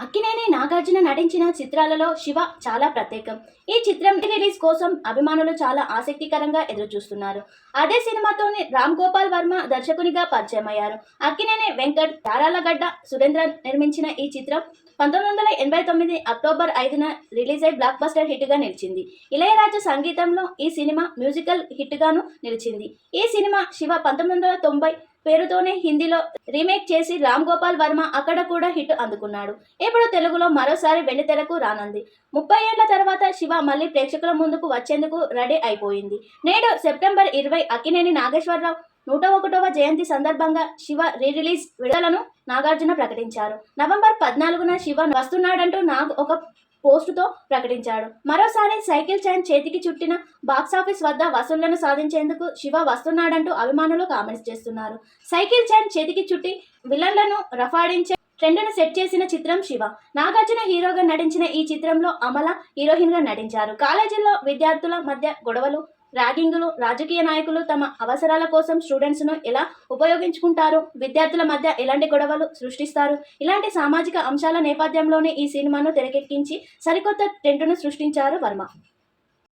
అక్కినేని నాగార్జున నటించిన చిత్రాలలో శివ చాలా ప్రత్యేకం. ఈ చిత్రం రిలీజ్ కోసం అభిమానులు చాలా ఆసక్తికరంగా ఎదురుచూస్తున్నారు. అదే సినిమాతోనే రామ్ గోపాల్ వర్మ దర్శకునిగా పరిచయమయ్యారు. అక్కినేని వెంకట్, యారాలగడ్డ సురేంద్ర నిర్మించిన ఈ చిత్రం 1989 అక్టోబర్ 5న రిలీజ్ అయి బ్లాక్ బస్టర్ హిట్గా నిలిచింది. ఇళయరాజా సంగీతంలో ఈ సినిమా మ్యూజికల్ హిట్గాను నిలిచింది. ఈ సినిమా శివ 1990 పేరుతోనే హిందీలో రీమేక్ చేసి రామ్ గోపాల్ వర్మ అక్కడ కూడా హిట్ అందుకున్నాడు. ఇప్పుడు తెలుగులో మరోసారి వెండితెరకు రానుంది. 30 ఏళ్ల తర్వాత శివ మళ్ళీ ప్రేక్షకుల ముందుకు వచ్చేందుకు రెడీ అయిపోయింది. నేడు సెప్టెంబర్ 20 అక్కినేని నాగేశ్వరరావు 101వ జయంతి సందర్భంగా శివ రిలీజ్ విడుదలను నాగార్జున ప్రకటించారు. నవంబర్ 14న శివ వస్తున్నాడంటూ నాగ్ ఒక పోస్టుతో ప్రకటించాడు. మరోసారి సైకిల్ చైన్ చేతికి చుట్టిన బాక్సాఫీస్ వద్ద వసూళ్లను సాధించేందుకు శివ వస్తున్నాడంటూ అభిమానులు కామెంట్స్ చేస్తున్నారు. సైకిల్ చైన్ చేతికి చుట్టి విలన్లను రఫాడించే ట్రెండ్ను సెట్ చేసిన చిత్రం శివ. నాగార్జున హీరోగా నటించిన ఈ చిత్రంలో అమల హీరోయిన్గా నటించారు. కాలేజీల్లో విద్యార్థుల మధ్య గొడవలు, ర్యాగింగులు, రాజకీయ నాయకులు తమ అవసరాల కోసం స్టూడెంట్స్ను ఎలా ఉపయోగించుకుంటారు, విద్యార్థుల మధ్య ఎలాంటి గొడవలు సృష్టిస్తారు, ఇలాంటి సామాజిక అంశాల నేపథ్యంలోనే ఈ సినిమాను తెరకెక్కించి సరికొత్త ట్రెండ్ను సృష్టించారు వర్మ.